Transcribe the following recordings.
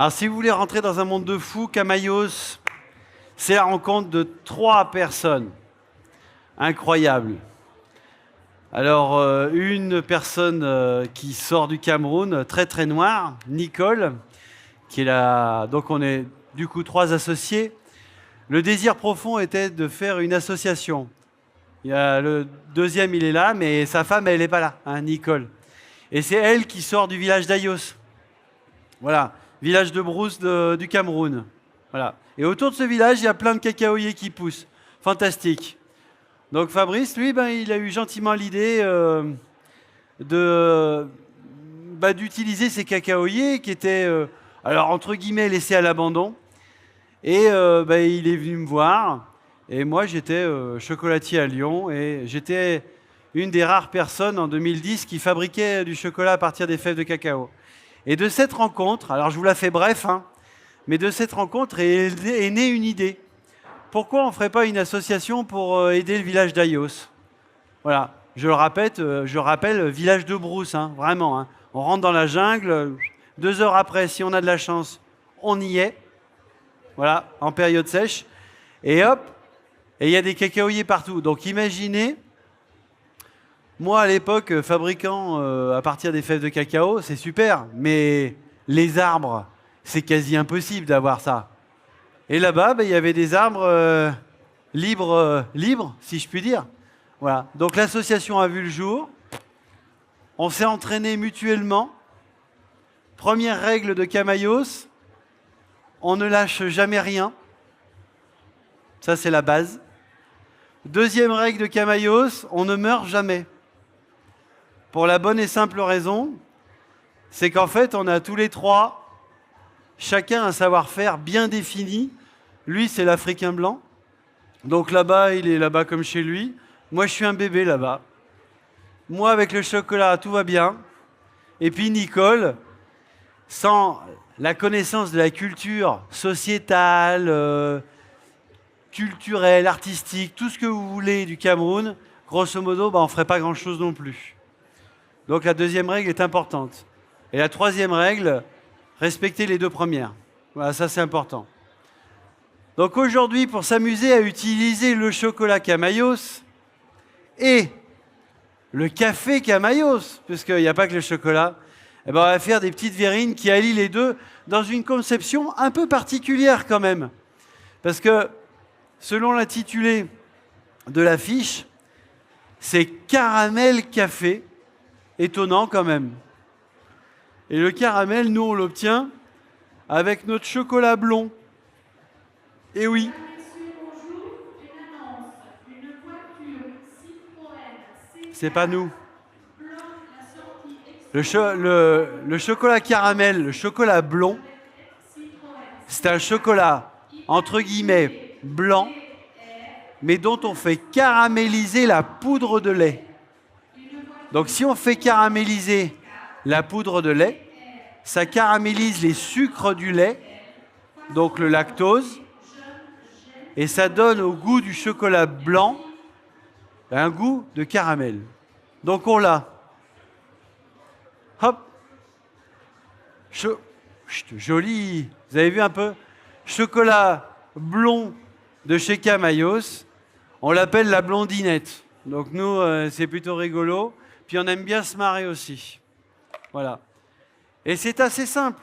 Alors, si vous voulez rentrer dans un monde de fous, Camaïos, c'est la rencontre de 3 personnes incroyables. Alors, une personne qui sort du Cameroun, très très noire, Nicole, qui est là. Donc, on est du coup 3 associés. Le désir profond était de faire une association. Il y a le deuxième, il est là, mais sa femme, elle n'est pas là, hein, Nicole. Et c'est elle qui sort du village d'Ayos. Voilà, village de brousse du Cameroun. Voilà. Et autour de ce village, il y a plein de cacaoyers qui poussent. Fantastique. Donc Fabrice, lui, il a eu gentiment l'idée d'utiliser ces cacaoyers qui étaient, alors entre guillemets, laissés à l'abandon. Et il est venu me voir. Et moi, j'étais chocolatier à Lyon. Et j'étais une des rares personnes en 2010 qui fabriquait du chocolat à partir des fèves de cacao. Et de cette rencontre, alors je vous la fais bref, hein, mais de cette rencontre est née une idée. Pourquoi on ne ferait pas une association pour aider le village d'Ayos? Voilà, je rappelle, village de brousse, hein, vraiment. Hein. On rentre dans la jungle, 2 heures après, si on a de la chance, on y est. Voilà, en période sèche. Et hop, et il y a des cacaoyers partout. Donc imaginez, moi à l'époque, fabricant à partir des fèves de cacao, c'est super. Mais les arbres, c'est quasi impossible d'avoir ça. Et là-bas, il y avait des arbres libres, si je puis dire. Voilà. Donc l'association a vu le jour. On s'est entraînés mutuellement. Première règle de Camaïos, on ne lâche jamais rien. Ça, c'est la base. Deuxième règle de Camaïos, on ne meurt jamais. Pour la bonne et simple raison, c'est qu'en fait, on a tous les 3, chacun un savoir-faire bien défini. Lui, c'est l'Africain blanc. Donc là-bas, il est là-bas comme chez lui. Moi, je suis un bébé là-bas. Moi, avec le chocolat, tout va bien. Et puis Nicole, sans la connaissance de la culture sociétale, culturelle, artistique, tout ce que vous voulez du Cameroun, grosso modo, on ne ferait pas grand-chose non plus. Donc la deuxième règle est importante. Et la troisième règle, respecter les 2 premières. Voilà, ça c'est important. Donc aujourd'hui, pour s'amuser à utiliser le chocolat Camaïos et le café Camaïos, puisqu'il n'y a pas que le chocolat, on va faire des petites verrines qui allient les 2 dans une conception un peu particulière quand même. Parce que selon l'intitulé de l'affiche, c'est caramel café. Étonnant quand même. Et le caramel, nous, on l'obtient avec notre chocolat blond. Et oui. C'est pas nous. Le chocolat caramel, le chocolat blond, c'est un chocolat, entre guillemets, blanc, mais dont on fait caraméliser la poudre de lait. Donc si on fait caraméliser la poudre de lait, ça caramélise les sucres du lait, donc le lactose, et ça donne au goût du chocolat blanc un goût de caramel. Donc on l'a. Hop. Joli. Vous avez vu un peu? Chocolat blond de chez Camaïos. On l'appelle la blondinette. Donc nous, c'est plutôt rigolo. Puis on aime bien se marrer aussi. Voilà. Et c'est assez simple.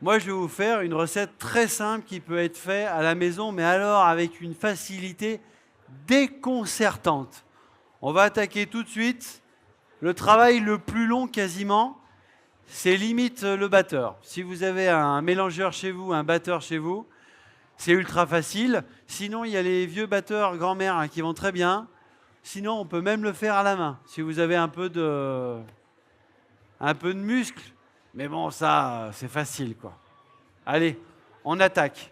Moi, je vais vous faire une recette très simple qui peut être faite à la maison, mais alors avec une facilité déconcertante. On va attaquer tout de suite. Le travail le plus long quasiment, c'est limite le batteur. Si vous avez un mélangeur chez vous, un batteur chez vous, c'est ultra facile. Sinon, il y a les vieux batteurs grand-mère qui vont très bien. Sinon, on peut même le faire à la main, si vous avez un peu de muscle. Mais bon, ça, c'est facile, quoi. Allez, on attaque.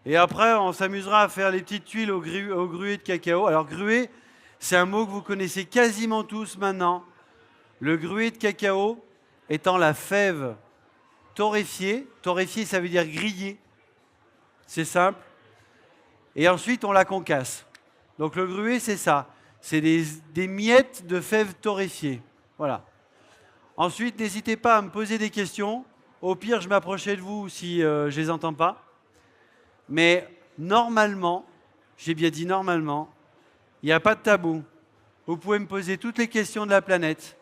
Et après, on s'amusera à faire les petites tuiles au gruet de cacao. Alors, gruet, c'est un mot que vous connaissez quasiment tous maintenant. Le gruet de cacao étant la fève torréfiée. Torréfiée, ça veut dire grillée. C'est simple. Et ensuite, on la concasse. Donc le gruet, c'est ça. C'est des miettes de fèves torréfiées. Voilà. Ensuite, n'hésitez pas à me poser des questions. Au pire, je m'approcherai de vous si je ne les entends pas. Mais normalement, j'ai bien dit normalement, il n'y a pas de tabou. Vous pouvez me poser toutes les questions de la planète.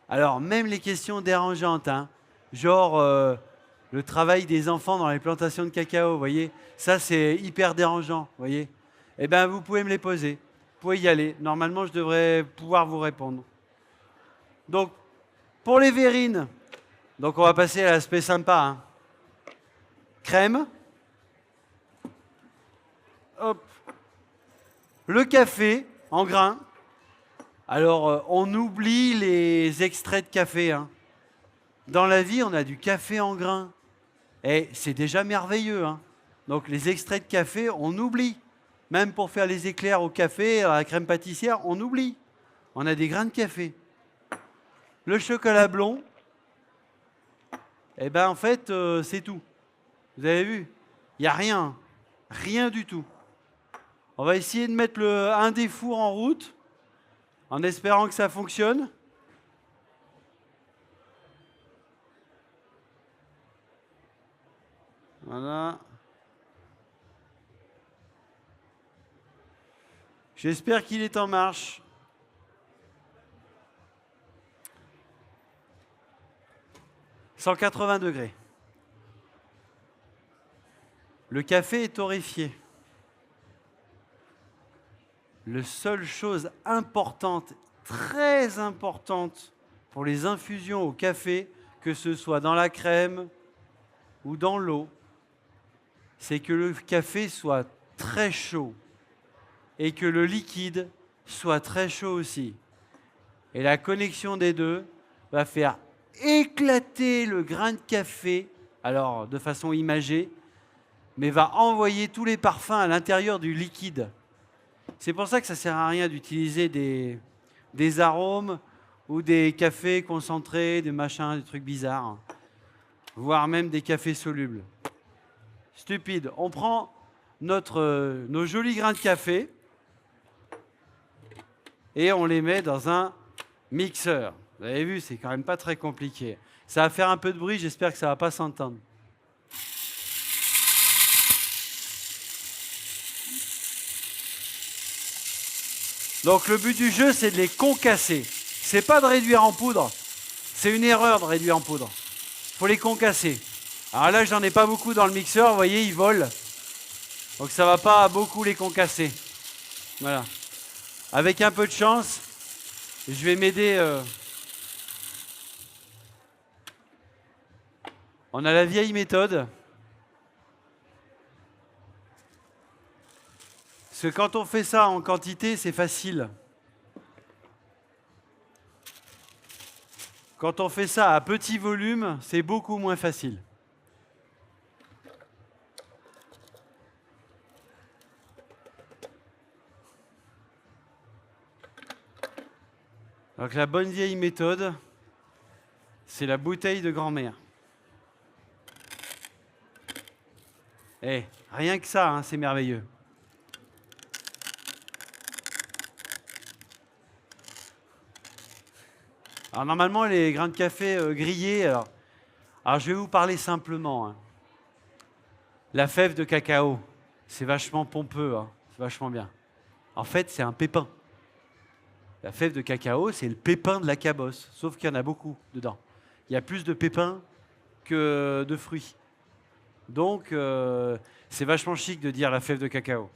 Alors, même les questions dérangeantes, hein, genre le travail des enfants dans les plantations de cacao, vous voyez, ça c'est hyper dérangeant, vous voyez. Eh bien, vous pouvez me les poser. Vous pouvez y aller. Normalement, je devrais pouvoir vous répondre. Donc, pour les verrines, donc on va passer à l'aspect sympa. Hein. Crème. Hop. Le café en grains. Alors, on oublie les extraits de café. Hein. Dans la vie, on a du café en grains. Et c'est déjà merveilleux. Hein. Donc, les extraits de café, on oublie. Même pour faire les éclairs au café, à la crème pâtissière, on oublie. On a des grains de café. Le chocolat blond, eh ben en fait, c'est tout. Vous avez vu? Il n'y a rien. Rien du tout. On va essayer de mettre un des fours en route, en espérant que ça fonctionne. Voilà. J'espère qu'il est en marche. « 180 degrés. Le café est torréfié. La seule chose importante, très importante pour les infusions au café, que ce soit dans la crème ou dans l'eau, c'est que le café soit très chaud et que le liquide soit très chaud aussi. Et la connexion des deux va faire éclater le grain de café, alors de façon imagée, mais va envoyer tous les parfums à l'intérieur du liquide. C'est pour ça que ça ne sert à rien d'utiliser des arômes ou des cafés concentrés, des machins, des trucs bizarres, voire même des cafés solubles. Stupide. On prend nos jolis grains de café et on les met dans un mixeur. Vous avez vu, c'est quand même pas très compliqué. Ça va faire un peu de bruit, j'espère que ça ne va pas s'entendre. Donc le but du jeu, c'est de les concasser. C'est pas de réduire en poudre. C'est une erreur de réduire en poudre. Il faut les concasser. Alors là, j'en ai pas beaucoup dans le mixeur, vous voyez, ils volent. Donc ça va pas beaucoup les concasser. Voilà. Avec un peu de chance, je vais m'aider. On a la vieille méthode. Parce que quand on fait ça en quantité, c'est facile. Quand on fait ça à petit volume, c'est beaucoup moins facile. Donc la bonne vieille méthode, c'est la bouteille de grand-mère. Eh, rien que ça, hein, c'est merveilleux. Alors normalement, les grains de café grillés, alors je vais vous parler simplement. Hein. La fève de cacao, c'est vachement pompeux, hein, c'est vachement bien. En fait, c'est un pépin. La fève de cacao, c'est le pépin de la cabosse, sauf qu'il y en a beaucoup dedans. Il y a plus de pépins que de fruits. Donc, c'est vachement chic de dire la fève de cacao.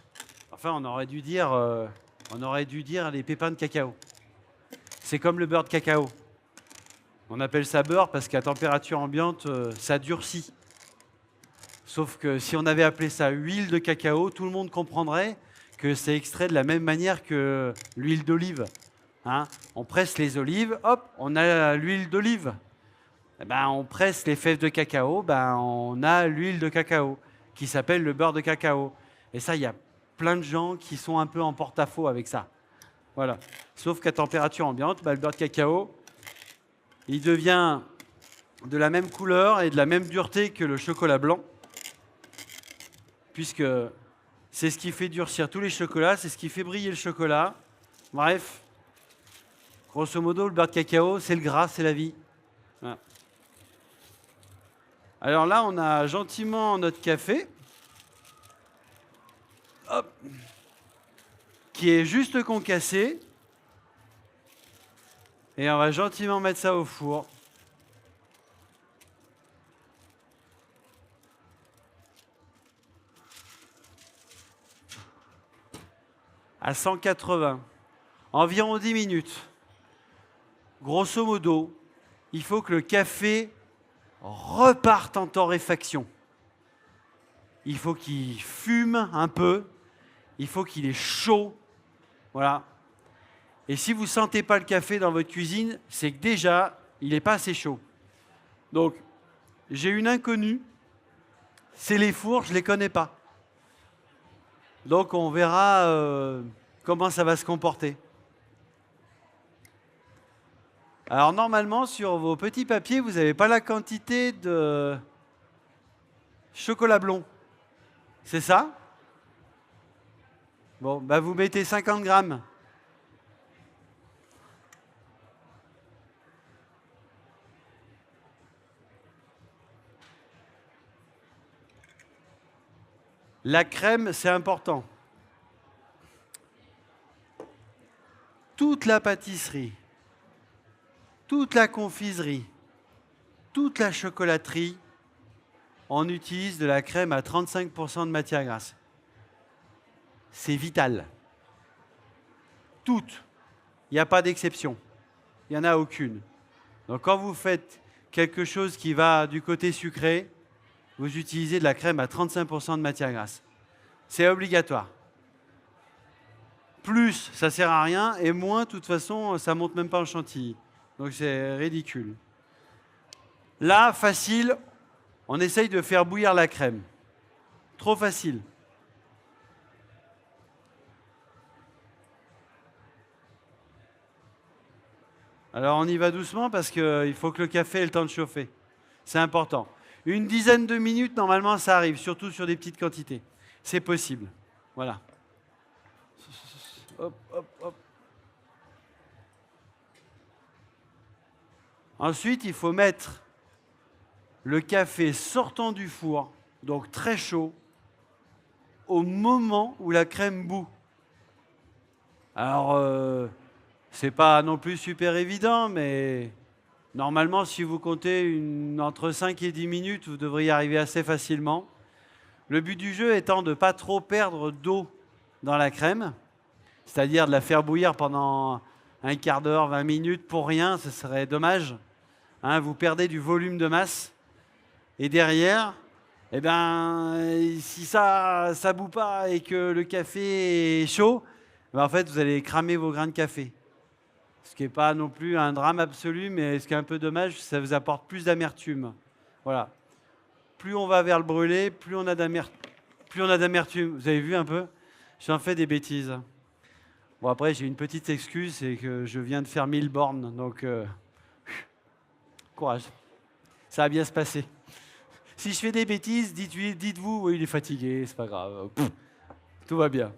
Enfin, on aurait dû dire les pépins de cacao. C'est comme le beurre de cacao. On appelle ça beurre parce qu'à température ambiante, ça durcit. Sauf que si on avait appelé ça huile de cacao, tout le monde comprendrait que c'est extrait de la même manière que l'huile d'olive. Hein, on presse les olives, hop, on a l'huile d'olive. Eh ben, on presse les fèves de cacao, ben, on a l'huile de cacao qui s'appelle le beurre de cacao. Et ça, il y a plein de gens qui sont un peu en porte-à-faux avec ça. Voilà. Sauf qu'à température ambiante, ben, le beurre de cacao, il devient de la même couleur et de la même dureté que le chocolat blanc, puisque c'est ce qui fait durcir tous les chocolats, c'est ce qui fait briller le chocolat. Bref, grosso modo, le beurre de cacao, c'est le gras, c'est la vie. Voilà. Alors là, on a gentiment notre café. Hop. Qui est juste concassé. Et on va gentiment mettre ça au four. À 180. Environ 10 minutes. Grosso modo, il faut que le café reparte en torréfaction. Il faut qu'il fume un peu. Il faut qu'il est chaud. Voilà. Et si vous ne sentez pas le café dans votre cuisine, c'est que déjà, il n'est pas assez chaud. Donc, j'ai une inconnue. C'est les fours, je ne les connais pas. Donc, on verra comment ça va se comporter. Alors, normalement, sur vos petits papiers, vous n'avez pas la quantité de chocolat blond. C'est ça? Bon, bah vous mettez 50 grammes. La crème, c'est important. Toute la pâtisserie, toute la confiserie, toute la chocolaterie, on utilise de la crème à 35% de matière grasse. C'est vital. Toutes. Il n'y a pas d'exception. Il n'y en a aucune. Donc quand vous faites quelque chose qui va du côté sucré, vous utilisez de la crème à 35% de matière grasse. C'est obligatoire. Plus, ça ne sert à rien, et moins, de toute façon, ça ne monte même pas en chantilly. Donc c'est ridicule. Là, facile, on essaye de faire bouillir la crème. Trop facile. Alors on y va doucement parce qu'il faut que le café ait le temps de chauffer. C'est important. Une dizaine de minutes, normalement, ça arrive, surtout sur des petites quantités. C'est possible. Voilà. Hop, hop, hop. Ensuite, il faut mettre le café sortant du four, donc très chaud, au moment où la crème bout. Alors, c'est pas non plus super évident, mais normalement, si vous comptez entre 5 et 10 minutes, vous devriez y arriver assez facilement. Le but du jeu étant de ne pas trop perdre d'eau dans la crème, c'est-à-dire de la faire bouillir pendant un quart d'heure, 20 minutes pour rien, ce serait dommage. Hein, vous perdez du volume de masse. Et derrière, eh ben, si ça ne bout pas et que le café est chaud, ben en fait, vous allez cramer vos grains de café. Ce qui n'est pas non plus un drame absolu, mais ce qui est un peu dommage, ça vous apporte plus d'amertume. Voilà. Plus on va vers le brûlé, plus on a d'amertume. Vous avez vu un peu? J'en fais des bêtises. Bon, après, j'ai une petite excuse, c'est que je viens de faire 1000 bornes, donc courage. Ça va bien se passer. Si je fais des bêtises, dites-vous, oui, il est fatigué, c'est pas grave. Tout va bien.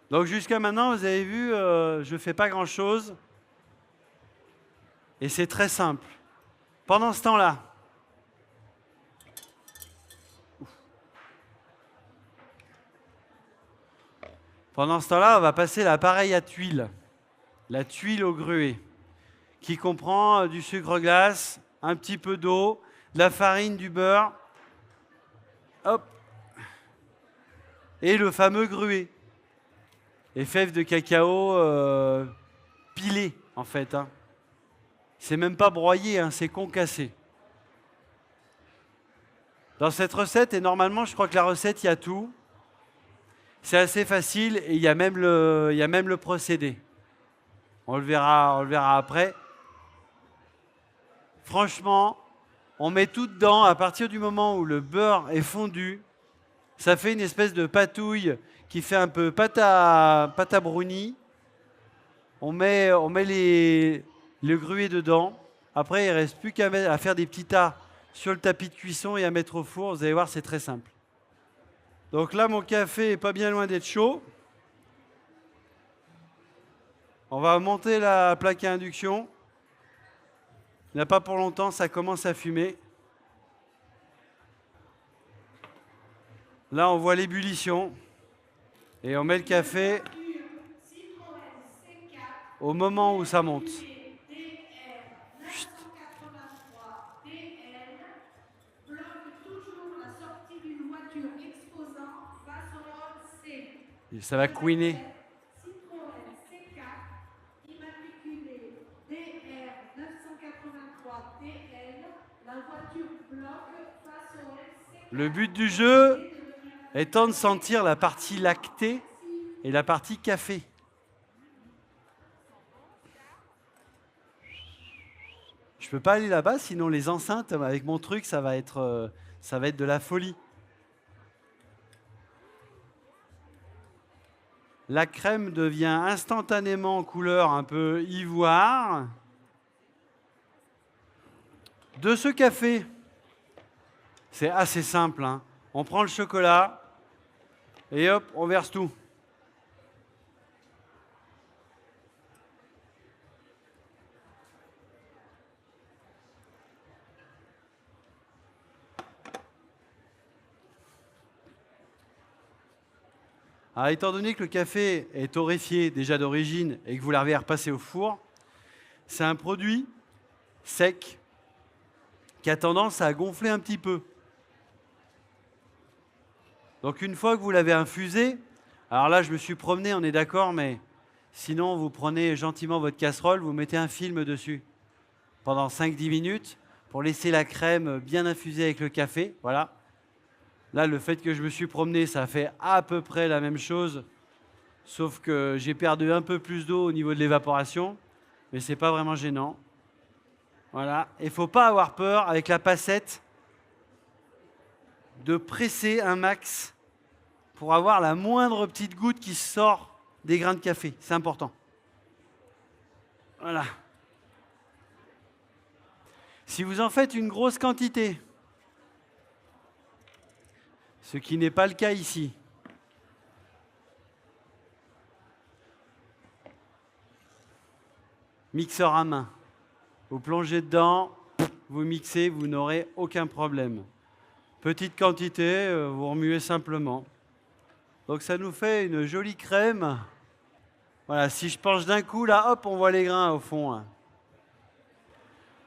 Donc jusqu'à maintenant, vous avez vu, je ne fais pas grand-chose. Et c'est très simple. Pendant ce temps-là, on va passer l'appareil à tuile. La tuile au gruet, qui comprend du sucre glace, un petit peu d'eau, de la farine, du beurre, hop, et le fameux gruet. Les fèves de cacao pilées, en fait. Hein. C'est même pas broyé, hein, c'est concassé. Dans cette recette, et normalement, je crois que la recette, il y a tout. C'est assez facile et il y a même le procédé. On le verra après. Franchement, on met tout dedans. À partir du moment où le beurre est fondu, ça fait une espèce de patouille qui fait un peu pâte à brownie. On met le gruet dedans. Après, il ne reste plus qu'à faire des petits tas sur le tapis de cuisson et à mettre au four. Vous allez voir, c'est très simple. Donc là, mon café est pas bien loin d'être chaud. On va monter la plaque à induction. Il n'y a pas pour longtemps, ça commence à fumer. Là, on voit l'ébullition. Et on met le café au moment où ça monte. Chut. Et ça va couiner. Le but du jeu étant de sentir la partie lactée et la partie café. Je peux pas aller là-bas, sinon les enceintes, avec mon truc, ça va être de la folie. La crème devient instantanément en couleur un peu ivoire. De ce café, c'est assez simple, hein. On prend le chocolat et hop, on verse tout. Alors, étant donné que le café est torréfié déjà d'origine et que vous l'avez repassé au four, c'est un produit sec qui a tendance à gonfler un petit peu. Donc une fois que vous l'avez infusé, alors là je me suis promené, on est d'accord, mais sinon vous prenez gentiment votre casserole, vous mettez un film dessus pendant 5-10 minutes pour laisser la crème bien infusée avec le café. Voilà. Là, le fait que je me suis promené, ça fait à peu près la même chose, sauf que j'ai perdu un peu plus d'eau au niveau de l'évaporation, mais ce n'est pas vraiment gênant. Voilà. Il ne faut pas avoir peur avec la passette de presser un max pour avoir la moindre petite goutte qui sort des grains de café. C'est important. Voilà. Si vous en faites une grosse quantité, ce qui n'est pas le cas ici, mixeur à main, vous plongez dedans, vous mixez, vous n'aurez aucun problème. Petite quantité, vous remuez simplement. Donc ça nous fait une jolie crème. Voilà, si je penche d'un coup, là, hop, on voit les grains au fond. Hein.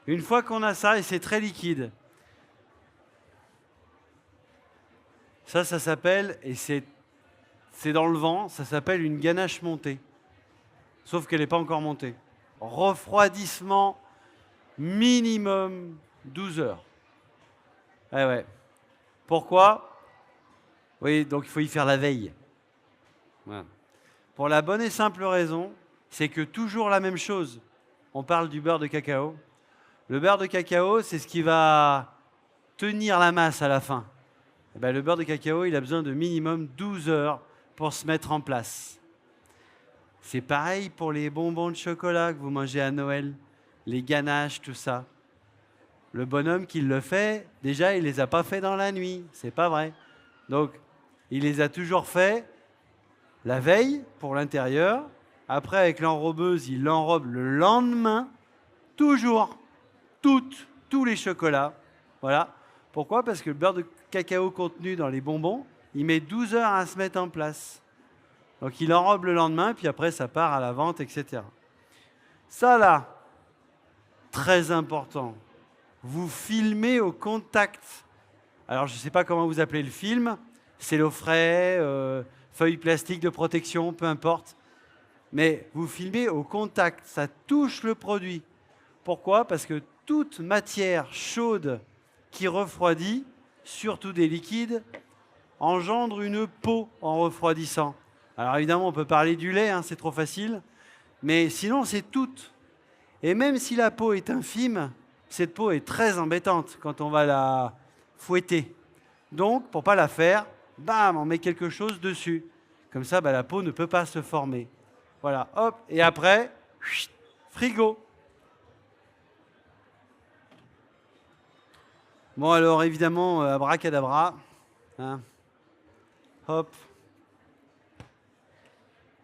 Une fois qu'on a ça, et c'est très liquide, ça s'appelle, et c'est dans le vent, ça s'appelle une ganache montée. Sauf qu'elle n'est pas encore montée. Refroidissement minimum 12 heures. Eh ouais. Pourquoi? Oui, donc il faut y faire la veille. Voilà. Pour la bonne et simple raison, c'est que toujours la même chose. On parle du beurre de cacao. Le beurre de cacao, c'est ce qui va tenir la masse à la fin. Eh bien, le beurre de cacao, il a besoin de minimum 12 heures pour se mettre en place. C'est pareil pour les bonbons de chocolat que vous mangez à Noël, les ganaches, tout ça. Le bonhomme qui le fait, déjà, il ne les a pas fait dans la nuit. C'est pas vrai. Donc, il les a toujours fait la veille pour l'intérieur. Après, avec l'enrobeuse, il l'enrobe le lendemain. Toujours. Tous les chocolats. Voilà. Pourquoi? Parce que le beurre de cacao contenu dans les bonbons, il met 12 heures à se mettre en place. Donc, il enrobe le lendemain, puis après, ça part à la vente, etc. Ça, là, très important. Vous filmez au contact. Alors, je ne sais pas comment vous appelez le film. Cellophray, feuille plastique de protection, peu importe. Mais vous filmez au contact. Ça touche le produit. Pourquoi? Parce que toute matière chaude qui refroidit, surtout des liquides, engendre une peau en refroidissant. Alors évidemment, on peut parler du lait, hein, c'est trop facile. Mais sinon, c'est tout. Et même si la peau est infime, cette peau est très embêtante quand on va la fouetter. Donc, pour ne pas la faire, bam, on met quelque chose dessus. Comme ça, la peau ne peut pas se former. Voilà, hop, et après, frigo. Bon, alors évidemment, abracadabra. Hein. Hop.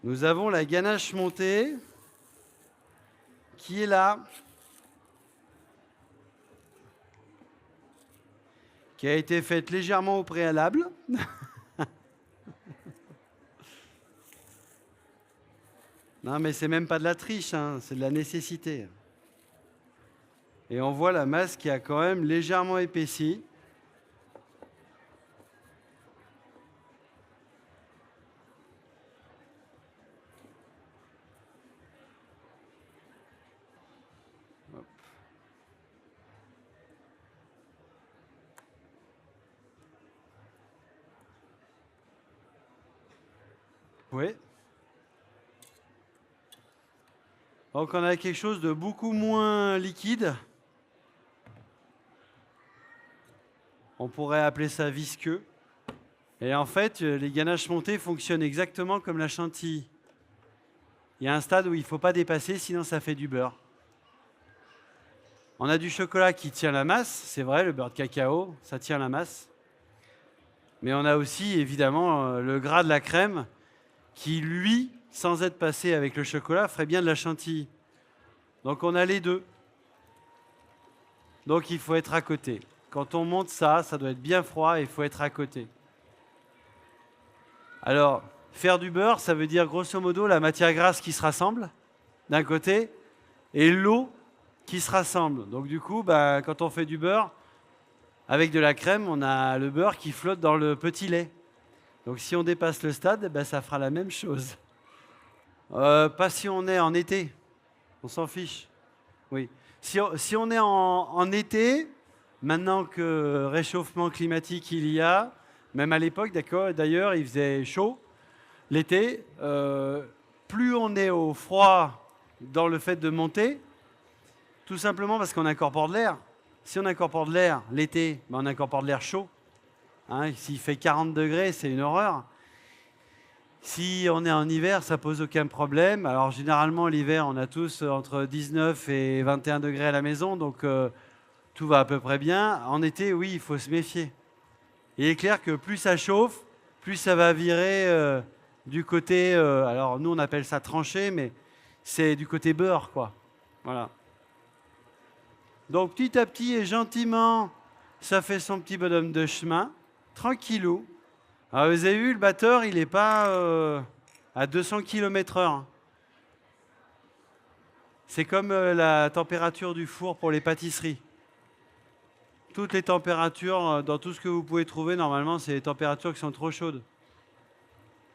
Nous avons la ganache montée qui est là. qui a été faite légèrement au préalable. Non, mais c'est même pas de la triche, hein, c'est de la nécessité. Et on voit la masse qui a quand même légèrement épaissi. Hop. Oui. Donc on a quelque chose de beaucoup moins liquide. On pourrait appeler ça visqueux. Et en fait, les ganaches montées fonctionnent exactement comme la chantilly. Il y a un stade où il ne faut pas dépasser, sinon ça fait du beurre. On a du chocolat qui tient la masse, c'est vrai, le beurre de cacao, ça tient la masse. Mais on a aussi évidemment le gras de la crème qui, lui, sans être passé avec le chocolat, ferait bien de la chantilly. Donc on a les deux. Donc il faut être à côté. Quand on monte ça, ça doit être bien froid et il faut être à côté. Alors, faire du beurre, ça veut dire grosso modo la matière grasse qui se rassemble d'un côté et l'eau qui se rassemble. Donc du coup, quand on fait du beurre, avec de la crème, on a le beurre qui flotte dans le petit lait. Donc si on dépasse le stade, ça fera la même chose. Pas si on est en été, on s'en fiche. Oui. Si on est en été, maintenant que réchauffement climatique il y a, même à l'époque, d'ailleurs, il faisait chaud. L'été, plus on est au froid dans le fait de monter, tout simplement parce qu'on incorpore de l'air. Si on incorpore de l'air l'été, on incorpore de l'air chaud. Hein, s'il fait 40 degrés, c'est une horreur. Si on est en hiver, ça pose aucun problème. Alors généralement, l'hiver, on a tous entre 19 et 21 degrés à la maison, donc tout va à peu près bien. En été, oui, il faut se méfier. Il est clair que plus ça chauffe, plus ça va virer du côté, alors nous on appelle ça tranché, mais c'est du côté beurre, quoi. Voilà. Donc petit à petit et gentiment, ça fait son petit bonhomme de chemin, tranquillou. Alors vous avez vu, le batteur, il n'est pas à 200 km/h. C'est comme la température du four pour les pâtisseries. Toutes les températures, dans tout ce que vous pouvez trouver, normalement, c'est des températures qui sont trop chaudes.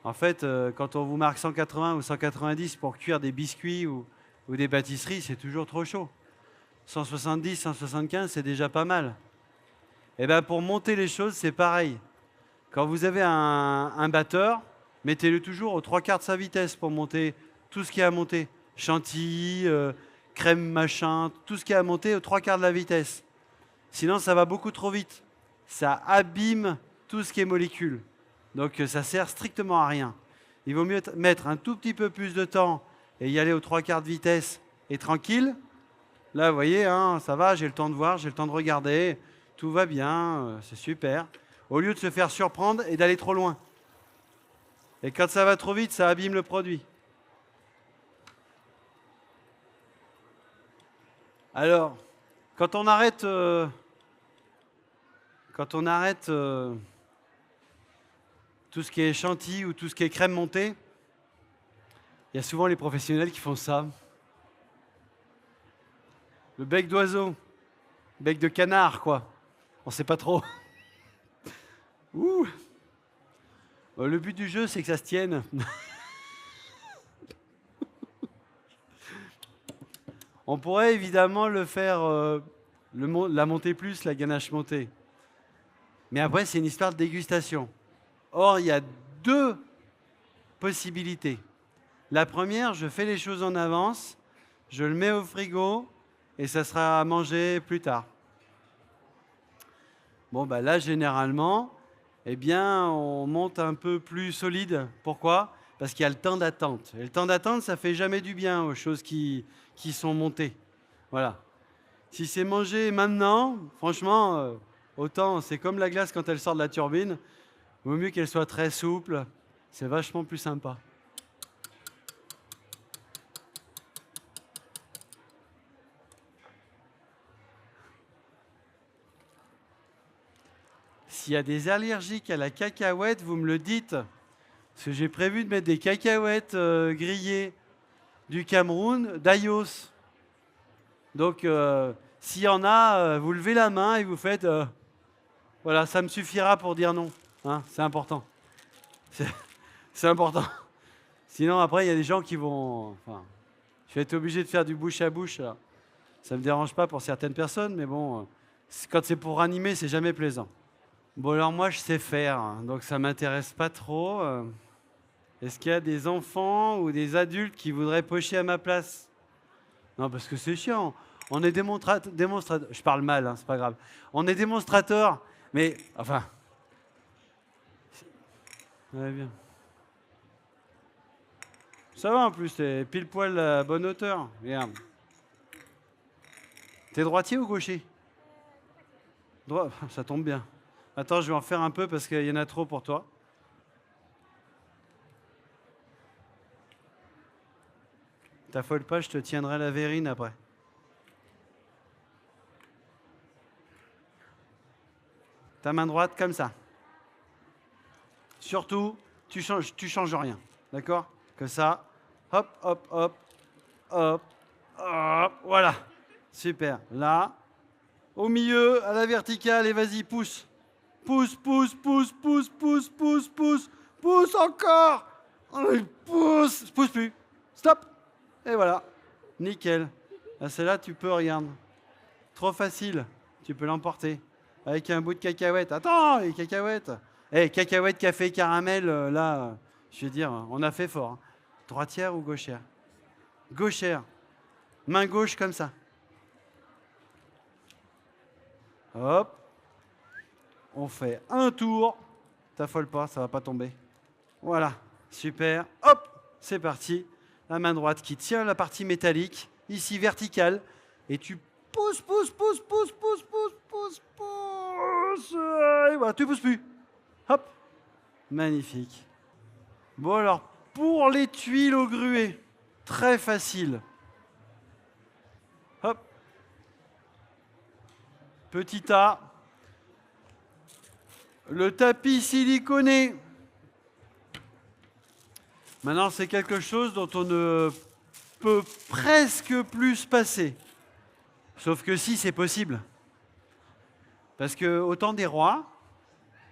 En fait, quand on vous marque 180 ou 190 pour cuire des biscuits ou des pâtisseries, c'est toujours trop chaud. 170, 175, c'est déjà pas mal. Et bien, pour monter les choses, c'est pareil. Quand vous avez un batteur, mettez-le toujours aux 3/4 de sa vitesse pour monter tout ce qui est à monter. Chantilly, crème machin, tout ce qui est à monter aux 3/4 de la vitesse. Sinon, ça va beaucoup trop vite. Ça abîme tout ce qui est molécules. Donc, ça sert strictement à rien. Il vaut mieux mettre un tout petit peu plus de temps et y aller aux 3/4 de vitesse et tranquille. Là, vous voyez, hein, ça va, j'ai le temps de voir, j'ai le temps de regarder. Tout va bien, c'est super. Au lieu de se faire surprendre et d'aller trop loin. Et quand ça va trop vite, ça abîme le produit. Alors, quand on arrête tout ce qui est chantilly ou tout ce qui est crème montée, il y a souvent les professionnels qui font ça. Le bec d'oiseau, bec de canard, quoi. On sait pas trop. Ouh. Le but du jeu, c'est que ça se tienne. On pourrait évidemment le faire, la montée plus, la ganache montée. Mais après, c'est une histoire de dégustation. Or, il y a deux possibilités. La première, je fais les choses en avance, je le mets au frigo et ça sera à manger plus tard. Bon, là, généralement, on monte un peu plus solide. Pourquoi ? Parce qu'il y a le temps d'attente. Et le temps d'attente, ça fait jamais du bien aux choses qui sont montées. Voilà. Si c'est mangé maintenant, franchement, autant c'est comme la glace quand elle sort de la turbine. Il vaut mieux qu'elle soit très souple. C'est vachement plus sympa. s'il y a des allergiques à la cacahuète, vous me le dites. Parce que j'ai prévu de mettre des cacahuètes grillées du Cameroun, d'Ayos. Donc, s'il y en a, vous levez la main et vous faites... voilà, ça me suffira pour dire non. Hein, c'est important. C'est important. Sinon, après, il y a des gens qui vont... Enfin, je vais être obligé de faire du bouche à bouche. Là. Ça ne me dérange pas pour certaines personnes, mais bon, quand c'est pour animer, c'est jamais plaisant. Bon, alors moi, je sais faire, hein, donc ça ne m'intéresse pas trop. Est-ce qu'il y a des enfants ou des adultes qui voudraient pocher à ma place? Non, parce que c'est chiant. On est démonstrateur. Je parle mal, hein, c'est pas grave. On est démonstrateur, mais enfin. Ouais, bien. Ça va en plus, t'es pile poil à bonne hauteur. Regarde. T'es droitier ou gaucher? Droit. Ça tombe bien. Attends, je vais en faire un peu parce qu'il y en a trop pour toi. T'affole pas, je te tiendrai la verrine après. Ta main droite comme ça. Surtout, tu changes rien. D'accord? Comme ça. Hop, hop, hop, hop, hop. Voilà. Super. Là. Au milieu, à la verticale, et vas-y, pousse. Pousse, pousse, pousse, pousse, pousse, pousse, pousse. Pousse encore. Pousse. Pousse plus. Stop. Et voilà. Nickel. Ah, celle-là, tu peux, regarde. Trop facile. Tu peux l'emporter. Avec un bout de cacahuète. Attends, les cacahuètes. Cacahuètes, café, caramel, là, je veux dire, on a fait fort. Hein. Droitière ou gauchère? Gauchère. Main gauche comme ça. Hop. On fait un tour. T'affole pas, ça va pas tomber. Voilà. Super. Hop. C'est parti. La main droite qui tient la partie métallique, ici verticale. Et tu pousses, pousses, pousses, pousses, pousses, pousses, pousses, pousses. Et voilà, tu pousses plus. Hop. Magnifique. Bon alors, pour les tuiles au gruet, très facile. Hop. Petit A. Le tapis siliconé. Maintenant, c'est quelque chose dont on ne peut presque plus se passer. Sauf que si, c'est possible. Parce qu'au temps des rois,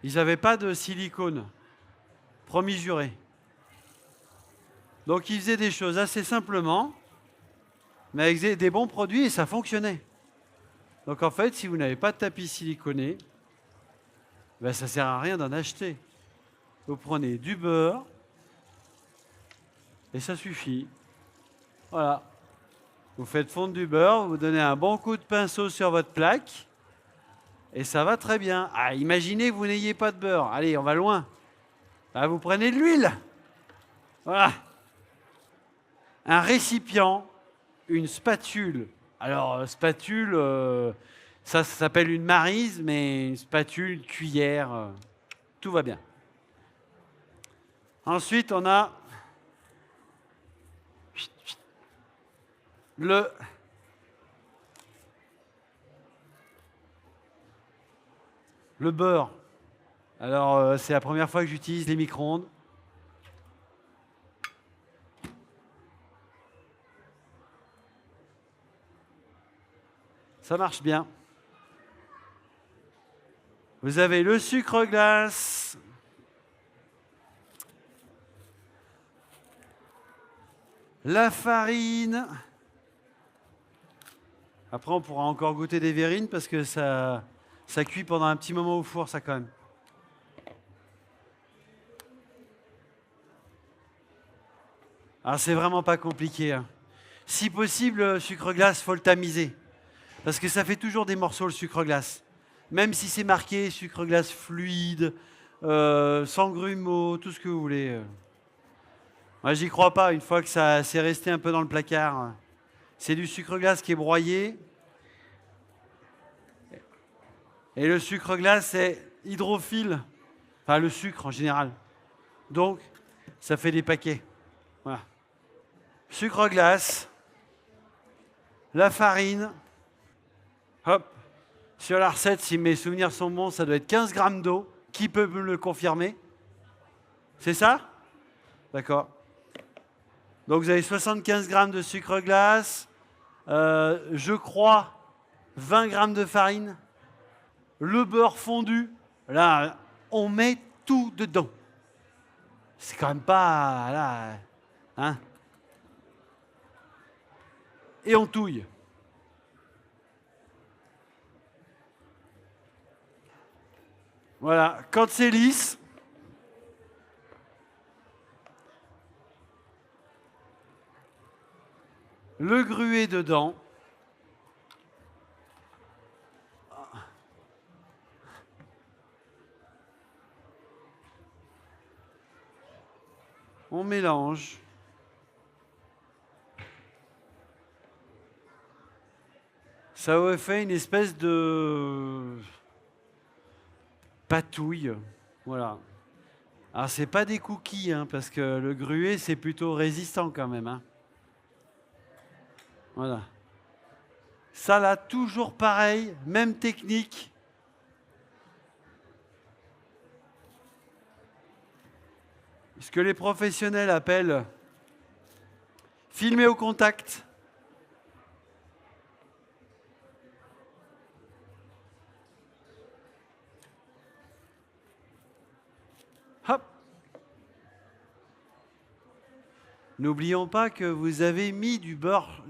ils n'avaient pas de silicone. Promis juré. Donc ils faisaient des choses assez simplement, mais avec des bons produits et ça fonctionnait. Donc en fait, si vous n'avez pas de tapis siliconé, ben, ça ne sert à rien d'en acheter. Vous prenez du beurre et ça suffit. Voilà. Vous faites fondre du beurre, vous donnez un bon coup de pinceau sur votre plaque et ça va très bien. Ah, imaginez que vous n'ayez pas de beurre. Allez, on va loin. Ah, vous prenez de l'huile. Voilà. Un récipient, une spatule. Alors, spatule, ça s'appelle une maryse, mais une spatule, cuillère, tout va bien. Ensuite, on a le beurre. Alors, c'est la première fois que j'utilise les micro-ondes. Ça marche bien. Vous avez le sucre glace. La farine. Après, on pourra encore goûter des verrines parce que ça cuit pendant un petit moment au four, ça quand même. Alors, c'est vraiment pas compliqué. Hein. Si possible, le sucre glace, faut le tamiser. Parce que ça fait toujours des morceaux, le sucre glace. Même si c'est marqué sucre glace fluide, sans grumeaux, tout ce que vous voulez. Moi, j'y crois pas. Une fois que ça s'est resté un peu dans le placard, c'est du sucre glace qui est broyé. Et le sucre glace est hydrophile. Enfin, le sucre en général. Donc, ça fait des paquets. Voilà. Sucre glace, la farine, hop, Sur la recette, si mes souvenirs sont bons, ça doit être 15 grammes d'eau. Qui peut me le confirmer? C'est ça? D'accord. Donc vous avez 75 grammes de sucre glace, je crois 20 grammes de farine, le beurre fondu. Là, on met tout dedans. C'est quand même pas... Là, hein? Et on touille. Voilà, quand c'est lisse, le gruet dedans. On mélange. Ça aurait fait une espèce de patouille. Voilà. Alors, c'est pas des cookies, hein, parce que le gruet, c'est plutôt résistant quand même. Hein. Voilà. Ça, là, toujours pareil, même technique. Ce que les professionnels appellent filmer au contact. Hop. N'oublions pas que vous avez mis du beurre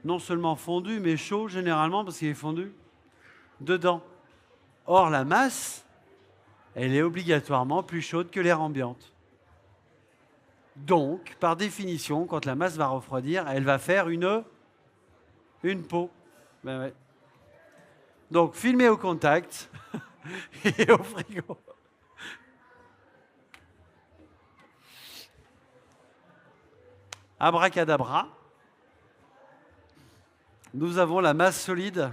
non seulement fondu, mais chaud généralement parce qu'il est fondu dedans. Or, la masse, elle est obligatoirement plus chaude que l'air ambiante. Donc, par définition, quand la masse va refroidir, elle va faire une peau. Ben ouais. Donc, filmer au contact et au frigo. Abracadabra. Nous avons la masse solide.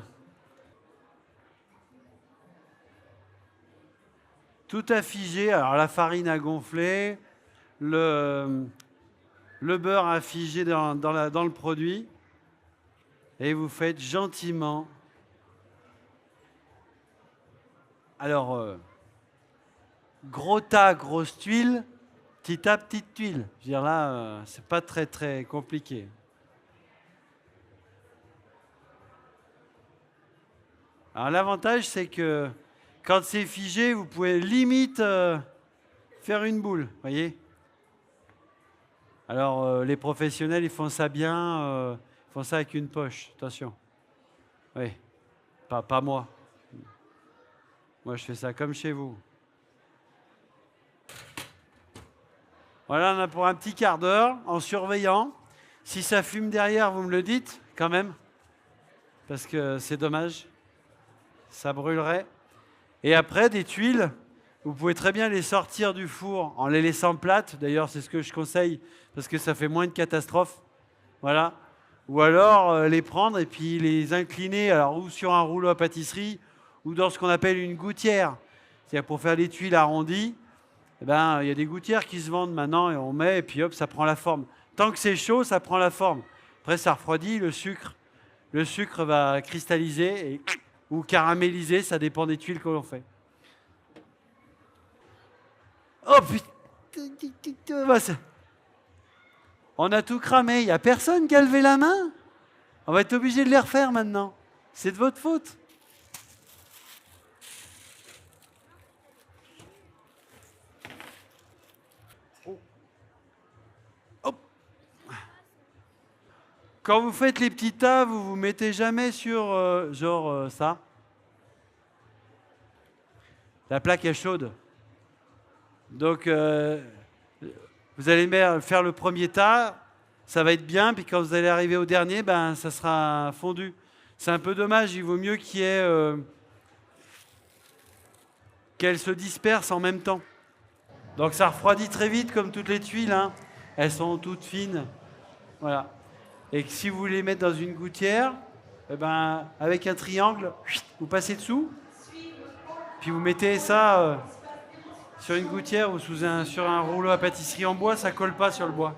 Tout a figé. Alors, la farine a gonflé. Le beurre a figé dans le produit. Et vous faites gentiment. Alors, gros tas, grosse tuile. Petit tas, petite tuile. Je veux dire là, c'est pas très très compliqué. Alors l'avantage, c'est que quand c'est figé, vous pouvez limite faire une boule, voyez. Alors les professionnels, ils font ça bien, ils font ça avec une poche, attention. Oui, pas moi. Moi, je fais ça comme chez vous. Voilà, on a pour un petit quart d'heure, en surveillant. Si ça fume derrière, vous me le dites, quand même. Parce que c'est dommage. Ça brûlerait. Et après, des tuiles, vous pouvez très bien les sortir du four en les laissant plates. D'ailleurs, c'est ce que je conseille, parce que ça fait moins de catastrophes. Voilà. Ou alors, les prendre et puis les incliner, alors, ou sur un rouleau à pâtisserie, ou dans ce qu'on appelle une gouttière. C'est-à-dire pour faire des tuiles arrondies. Eh ben, y a des gouttières qui se vendent maintenant et on met et puis hop, ça prend la forme. Tant que c'est chaud, ça prend la forme. Après, ça refroidit, le sucre va cristalliser ou caraméliser, ça dépend des tuiles que l'on fait. Oh putain, on a tout cramé, il n'y a personne qui a levé la main. On va être obligé de les refaire maintenant. C'est de votre faute. Quand vous faites les petits tas, vous vous mettez jamais sur ça. La plaque est chaude. Donc, vous allez faire le premier tas, ça va être bien, puis quand vous allez arriver au dernier, ben, ça sera fondu. C'est un peu dommage, il vaut mieux qu'elle se disperse en même temps. Donc ça refroidit très vite comme toutes les tuiles, hein. Elles sont toutes fines. Voilà. Et que si vous voulez mettre dans une gouttière, eh ben, avec un triangle, vous passez dessous, puis vous mettez ça sur une gouttière ou sur un rouleau à pâtisserie en bois, ça ne colle pas sur le bois.